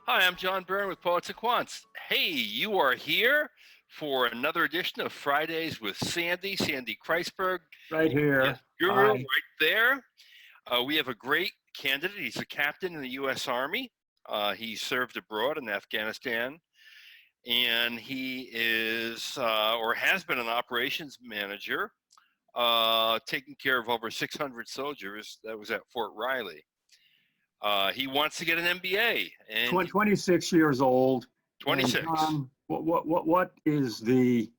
Hi, I'm John Byrne with Poets and Quants. Hey, you are here for another edition of Fridays with Sandy Kreisberg, Right yes, here. guru, Hi. right there. We have a great candidate. He's a captain in the U.S. Army. He served abroad in Afghanistan, and he is or has been an operations manager, taking care of over 600 soldiers. That was at Fort Riley. He wants to get an MBA, and 26 years old. And 26. John, what is the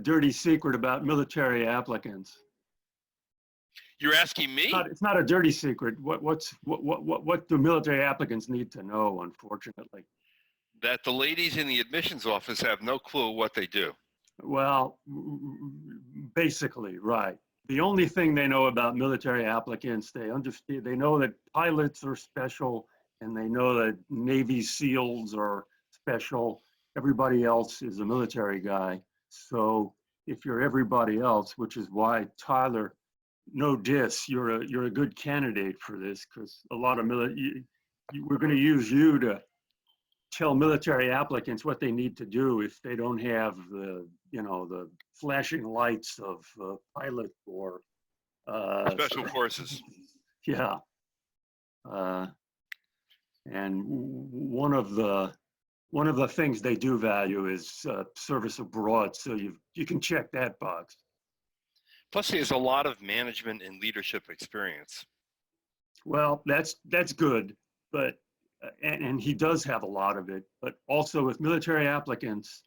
dirty secret about military applicants? You're asking me? It's not a dirty secret. What do military applicants need to know, unfortunately? That the ladies in the admissions office have no clue what they do. Well, basically, right. The only thing they know about military applicants, they know that pilots are special, and they know that Navy SEALs are special. Everybody else is a military guy. So if you're everybody else, which is why Tyler, no diss, you're a good candidate for this, because a lot of we're going to use you to tell military applicants what they need to do if they don't have the flashing lights of pilot or Special forces. Yeah. And one of the things they do value is service abroad. So you can check that box. Plus, he has a lot of management and leadership experience. Well, that's good, but and he does have a lot of it. But also with military applicants,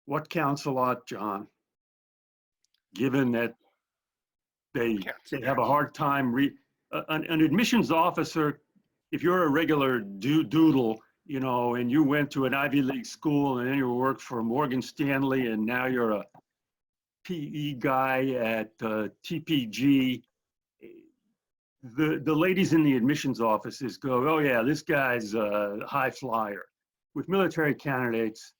what counts a lot, John? Given that they have a hard time an admissions officer, if you're a regular doodle, and you went to an Ivy League school and then you worked for Morgan Stanley and now you're a PE guy at TPG, the ladies in the admissions offices go, oh yeah, this guy's a high flyer. With military candidates,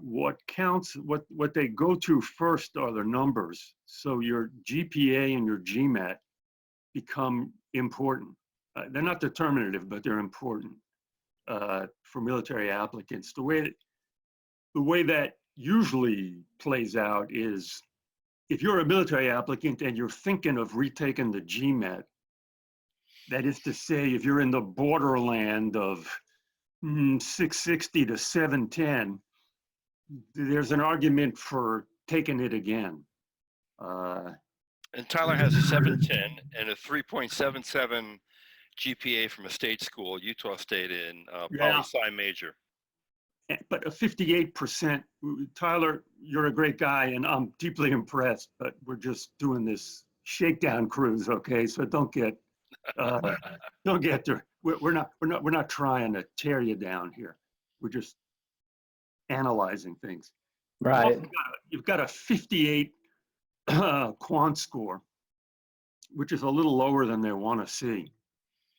what counts, what they go to first are the numbers. So your GPA and your GMAT become important. They're not determinative, but they're important for military applicants. The way that usually plays out is if you're a military applicant and you're thinking of retaking the GMAT, that is to say, if you're in the borderland of 660 to 710, there's an argument for taking it again. And Tyler has a 710 and a 3.77 GPA from a state school, Utah State, in poli-sci major. But a 58%, Tyler, you're a great guy, and I'm deeply impressed, but we're just doing this shakedown cruise, okay? So don't get there. We're not trying to tear you down here. We're just analyzing things. Right. You've got a 58 quant score, which is a little lower than they want to see.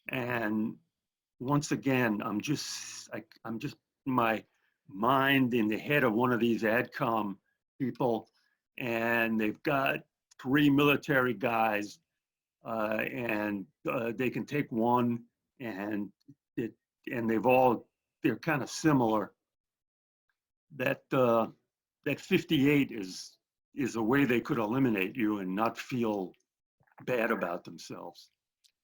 And once again, I'm just my mind in the head of one of these AdCom people, and they've got 3 military guys, and they can take one, and they're kind of similar. That 58 is a way they could eliminate you and not feel bad about themselves.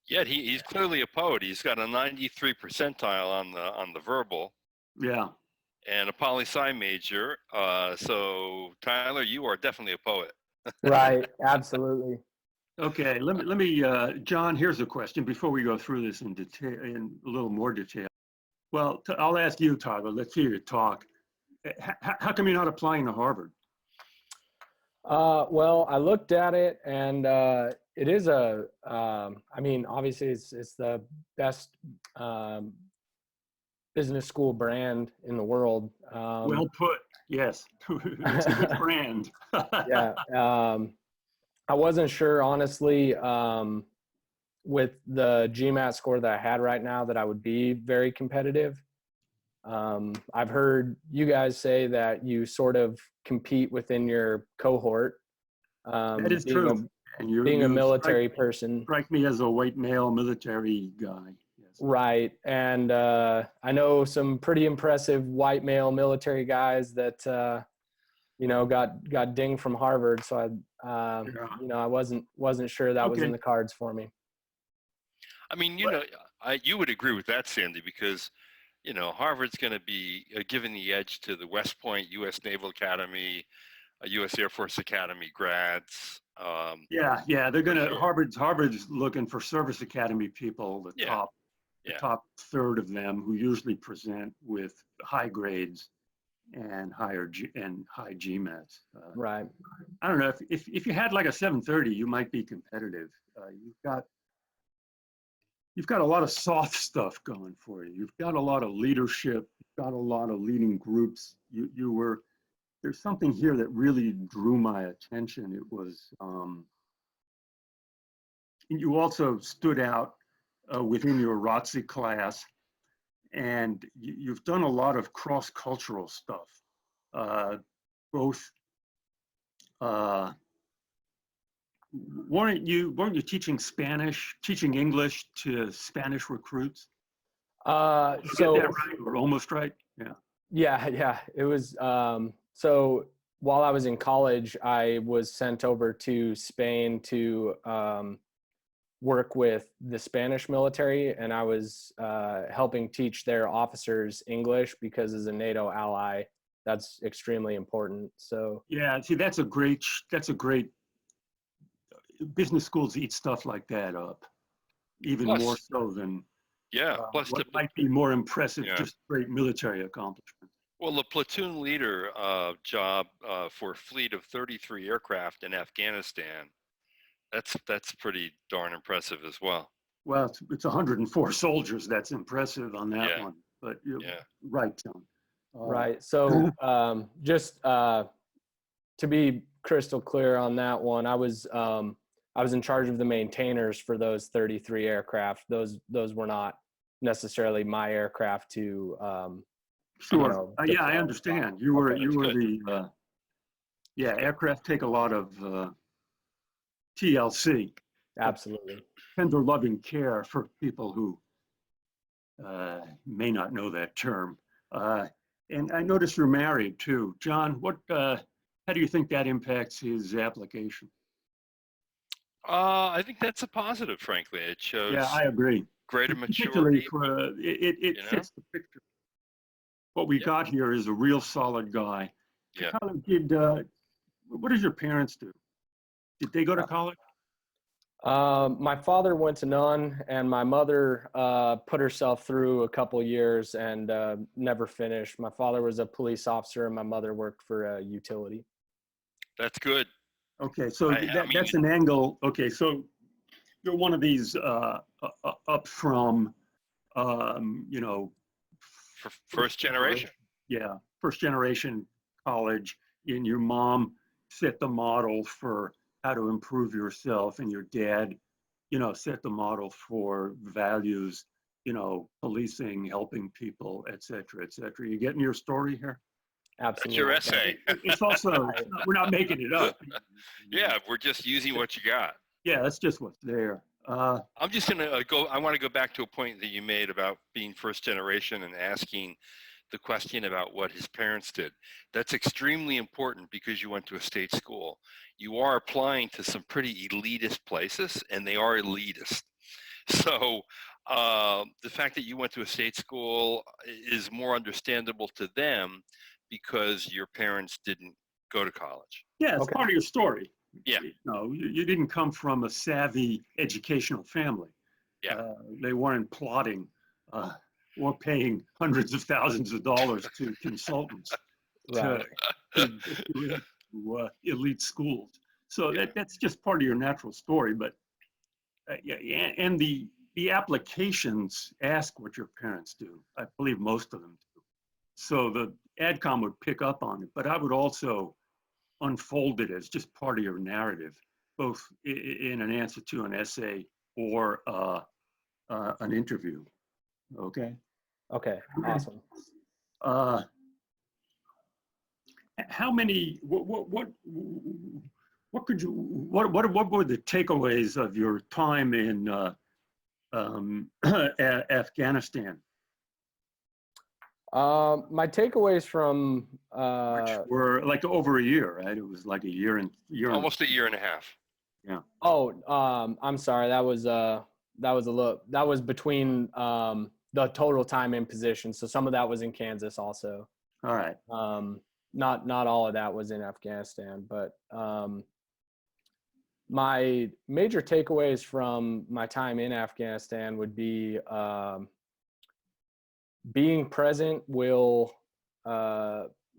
Yet he's clearly a poet. He's got a 93 percentile on the verbal. Yeah. And a poli-sci major. So Tyler, you are definitely a poet. Right. Absolutely. Okay. Let me John, here's a question before we go through this in detail, in a little more detail. Well, I'll ask you, Tyler. Let's hear you talk. How come you're not applying to Harvard? Well, I looked at it, and it is I mean, obviously it's the best business school brand in the world. Well put. Yes, it's a good brand. Yeah. I wasn't sure, honestly, with the GMAT score that I had right now, that I would be very competitive. I've heard you guys say that you sort of compete within your cohort. That is true. And being a you military person. strike me as a white male military guy. Yes. Right. And I know some pretty impressive white male military guys that, got dinged from Harvard. So Yeah. I wasn't sure that was in Okay. the cards for me. I mean, you would agree with that, Sandy, because Harvard's going to be giving the edge to the West Point U.S. Naval Academy, U.S. Air Force Academy grads. Yeah, they're gonna sure. Harvard's looking for service academy people, the Yeah, top third of them, who usually present with high grades and high GMATs. Right. I don't know if you had like a 730, you might be competitive. You've got a lot of soft stuff going for you. You've got a lot of leadership. You've got a lot of leading groups. There's something here that really drew my attention. It was, you also stood out within your ROTC class, and you've done a lot of cross-cultural stuff, both, weren't you teaching English to Spanish recruits? So Did I get that right, or almost right? Yeah. yeah, it was, so while I was in college, I was sent over to Spain to work with the Spanish military, and I was helping teach their officers English, because as a NATO ally, that's extremely important. So Yeah, see, that's a great business schools eat stuff like that up, even more so than plus what might be more impressive, Yeah. just great military accomplishments. Well, the platoon leader job for a fleet of 33 aircraft in Afghanistan, that's pretty darn impressive as well. Well, it's 104 soldiers. That's impressive on that one. But you're right, John. right. So just to be crystal clear on that one, I was in charge of the maintainers for those 33 aircraft. Those were not necessarily my aircraft to Sure. Yeah, I understand. You were the aircraft take a lot of TLC. Absolutely. Tender loving care for people who may not know that term. And I notice you're married too. John, how do you think that impacts his application? I think that's a positive, frankly. It shows Yeah, I agree. greater Particularly maturity. for it fits the picture. What we got here is a real solid guy. Yeah. What did your parents do? Did they go to college? My father went to none, and my mother put herself through a couple years and never finished. My father was a police officer, and my mother worked for a utility. That's good. Okay, so that's an angle. Okay, so you're one of these up from, first generation. Yeah, first generation college. And your mom set the model for how to improve yourself, and your dad, set the model for values, policing, helping people, et cetera, et cetera. You getting your story here? Absolutely. That's your essay. It's also, we're not making it up. Yeah, we're just using what you got. Yeah, that's just what's there. I'm just going to I want to go back to a point that you made about being first generation and asking the question about what his parents did. That's extremely important, because you went to a state school. You are applying to some pretty elitist places, and they are elitist. So the fact that you went to a state school is more understandable to them, because your parents didn't go to college. Yeah, it's part of your story. Yeah. You didn't come from a savvy educational family. Yeah. They weren't plotting or paying hundreds of thousands of dollars to consultants to elite schools. So that's just part of your natural story. But and the applications ask what your parents do. I believe most of them do. So the AdCom would pick up on it, but I would also unfold it as just part of your narrative, both in an answer to an essay or an interview. Okay. Okay. Awesome. How many? what could you, what were the takeaways of your time in Afghanistan? My takeaways from Which were like over a year, right? It was like a year and Almost a year and a half. Yeah. I'm sorry, that was between the total time in position. So some of that was in Kansas also. All right. Not all of that was in Afghanistan, but my major takeaways from my time in Afghanistan would be being present will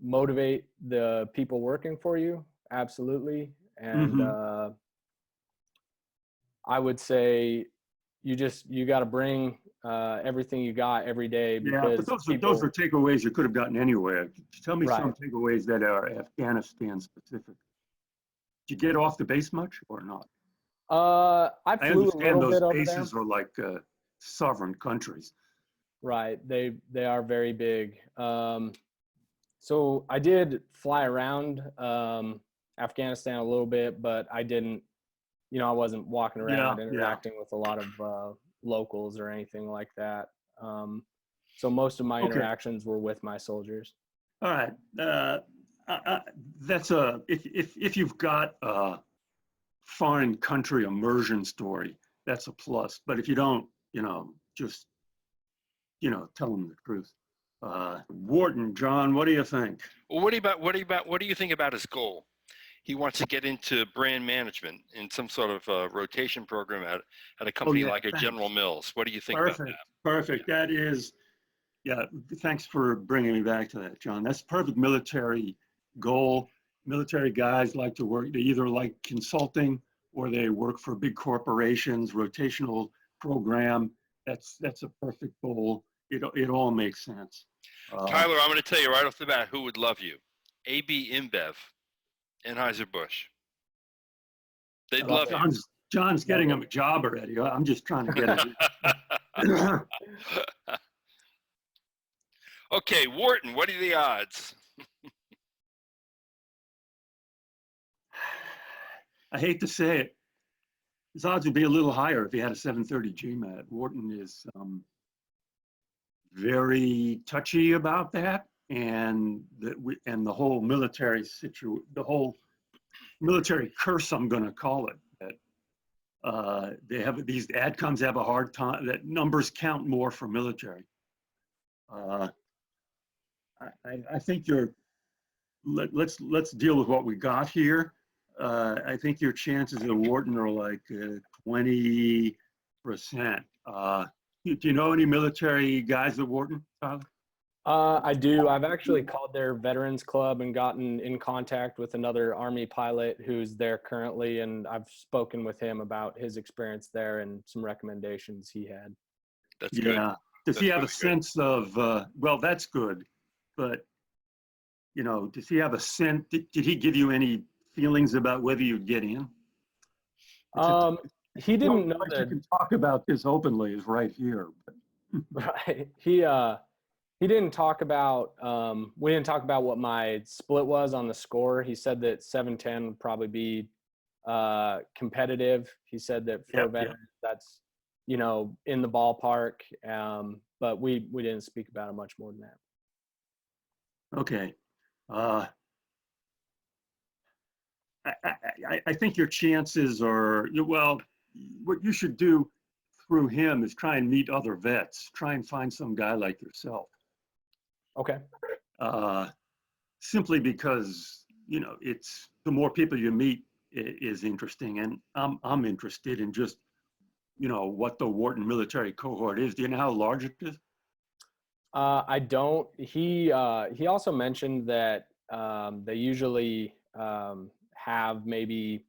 motivate the people working for you, absolutely. And I would say you got to bring everything you got every day, because those are takeaways you could have gotten anywhere. Tell me some Right. takeaways that are Afghanistan specific. Did you get off the base much or not? I I flew a understand little those bit over there. bases are like sovereign countries. Right. They are very big. So I did fly around Afghanistan a little bit, but I didn't, I wasn't walking around interacting with a lot of locals or anything like that. So most of my interactions were with my soldiers. All right. That's if you've got a foreign country immersion story, that's a plus. But if you don't, just tell them the truth. Wharton, John, what do you think? Well, what do you think about his goal? He wants to get into brand management in some sort of rotation program at a company like a General Mills. What do you think about that? Perfect. Yeah. That is, thanks for bringing me back to that, John. That's perfect military goal. Military guys like to work, they either like consulting or they work for big corporations, rotational program. That's a perfect goal. It all makes sense. Tyler, I'm going to tell you right off the bat who would love you. AB InBev, Anheuser-Busch. They'd love you. John's getting him a job already. I'm just trying to get it. Okay, Wharton, what are the odds? I hate to say it. His odds would be a little higher if he had a 730 GMAT. Wharton is very touchy about that, and the whole military the whole military curse, I'm going to call it. That they have these adcoms have a hard time. That numbers count more for military. I think let's deal with what we got here. I think your chances at Wharton are like 20%. Do you know any military guys at Wharton, Tyler? I do. I've actually called their veterans club and gotten in contact with another Army pilot who's there currently, and I've spoken with him about his experience there and some recommendations he had. That's good. Does he have a sense of, well, that's good, but, does he have a sense, did he give you any feelings about whether you'd get in? He didn't know that. You can talk about this openly is right here. Right. He didn't talk about, we didn't talk about what my split was on the score. He said that 710 would probably be competitive. He said that for veterans, that's, in the ballpark. But we didn't speak about it much more than that. Okay. I think your chances are, well, what you should do through him is try and meet other vets. Try and find some guy like yourself. Okay. Simply because, it's the more people you meet is interesting. And I'm interested in just, what the Wharton military cohort is. Do you know how large it is? I don't. He also mentioned that they usually have maybe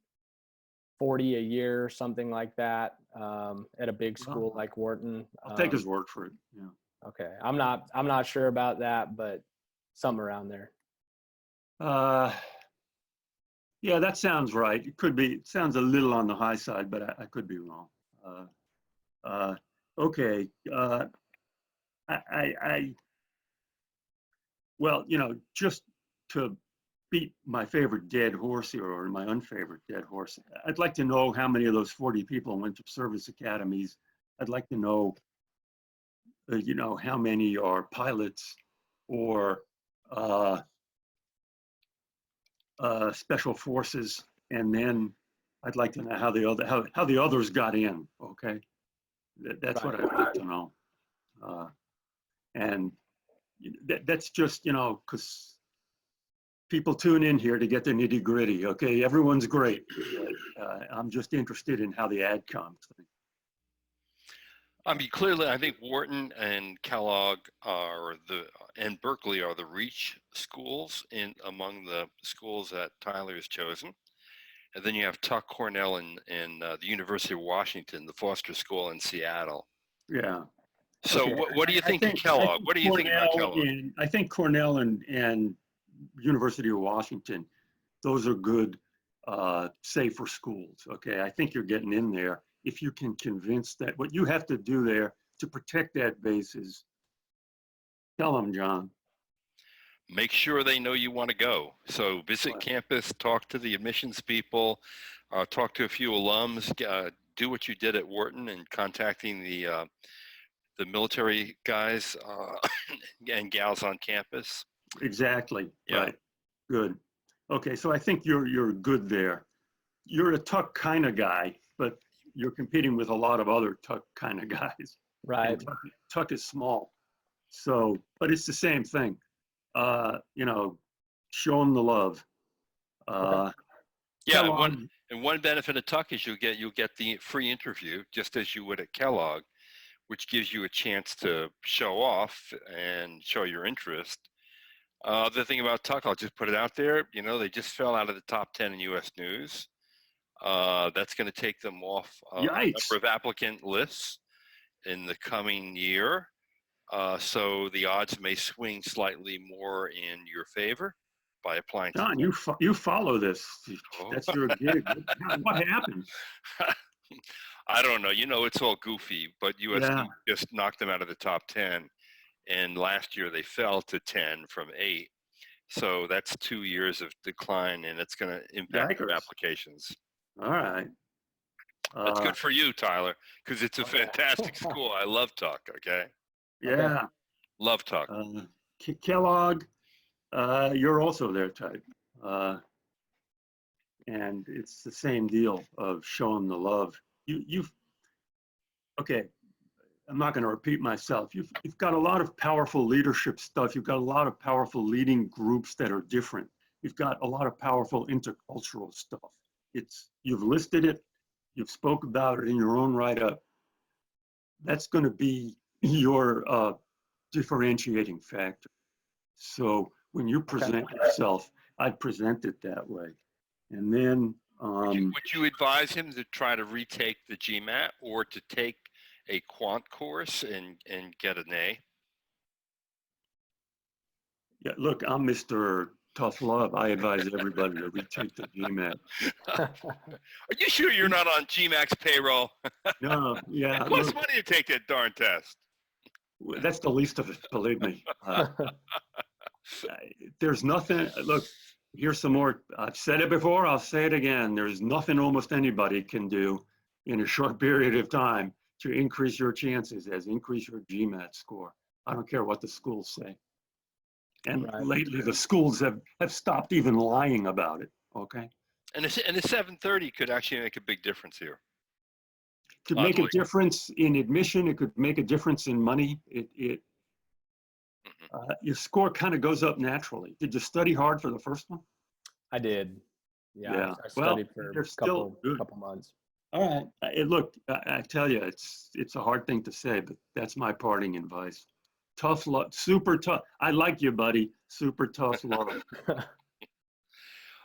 40 a year or something like that at a big school like Wharton. I'll take his word for it. Yeah. Okay. I'm not sure about that, but something around there. Yeah, that sounds right. It sounds a little on the high side, but I could be wrong. Okay. Well, just to beat my favorite dead horse here, or my unfavorite dead horse. I'd like to know how many of those 40 people went to service academies. I'd like to know, how many are pilots or special forces, and then I'd like to know how the others got in. Okay, that's what I'd like to know, and that's just because people tune in here to get the nitty gritty. Okay, everyone's great. I'm just interested in how the ad comes. I mean, clearly, I think Wharton and Kellogg and Berkeley are the reach schools among the schools that Tyler has chosen. And then you have Tuck, Cornell, and the University of Washington, the Foster School in Seattle. Yeah. So Okay. what do you think of Kellogg? What do you think about Kellogg? I think Cornell and University of Washington, those are good, safer schools. Okay, I think you're getting in there if you can convince that. What you have to do there to protect that base is tell them, John. Make sure they know you want to go. So visit campus, talk to the admissions people, talk to a few alums, do what you did at Wharton and contacting the military guys and gals on campus. Exactly. Yeah. Right. Good. Okay, so I think you're good there. You're a Tuck kind of guy, but you're competing with a lot of other Tuck kind of guys. Right. Tuck is small, so but it's the same thing. Show them the love. Yeah, Kellogg, one benefit of Tuck is you'll get the free interview just as you would at Kellogg, which gives you a chance to show off and show your interest. The thing about Tuck, I'll just put it out there, they just fell out of the top 10 in US News. That's going to take them off a number of applicant lists in the coming year. So the odds may swing slightly more in your favor by applying. John, you follow this. That's your gig. What happened? I don't know. It's all goofy, but USC just knocked them out of the top 10. And last year they fell to 10 from 8. So that's 2 years of decline, and it's going to impact their applications. All right. That's good for you, Tyler, because it's a fantastic school. I love Tuck, okay? Yeah. Love Tuck. Kellogg, you're also their type. And it's the same deal of showing the love. Okay, I'm not going to repeat myself. You've got a lot of powerful leadership stuff. You've got a lot of powerful leading groups that are different. You've got a lot of powerful intercultural stuff. You've listed it. You've spoke about it in your own write-up. That's going to be your differentiating factor. So when you present yourself, I'd present it that way. And then would you advise him to try to retake the GMAT or to take a quant course and get an A? Yeah, look, I'm Mr. Tough Love. I advise everybody to retake the GMAT. Are you sure you're not on GMAT's payroll? No, yeah. It costs money to take that darn test. That's the least of it, believe me. There's nothing, look, here's some more. I've said it before, I'll say it again. There's nothing almost anybody can do in a short period of time to increase your chances as increase your GMAT score. I don't care what the schools say. And lately the schools have stopped even lying about it, okay? And the 730 could actually make a big difference here. Could make a difference in admission. It could make a difference in money. Your score kind of goes up naturally. Did you study hard for the first one? I did. Yeah. I studied for a couple months. All right. Look, I tell you, it's a hard thing to say, but that's my parting advice. Tough love, super tough. I like you, buddy. Super tough love.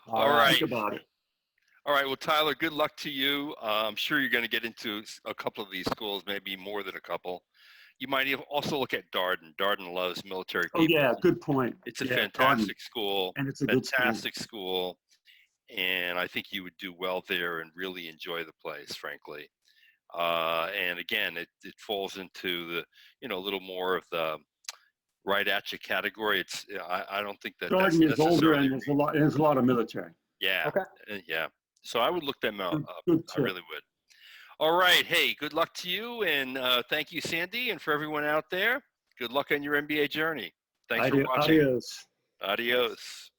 All right. Think about it. All right. Well, Tyler, good luck to you. I'm sure you're going to get into a couple of these schools, maybe more than a couple. You might also look at Darden. Darden loves military people. Oh, yeah. Good point. It's a fantastic school. And it's a fantastic school. And I think you would do well there and really enjoy the place, frankly. And again, it falls into the, a little more of the right at you category. It's I don't think that that's Jordan is older necessarily. and there's a lot of military. Yeah, Okay. yeah. So I would look them up. Good I tip. really would. All right. Hey, good luck to you, and thank you, Sandy, and for everyone out there. Good luck on your MBA journey. Thanks for watching. Adios. Adios.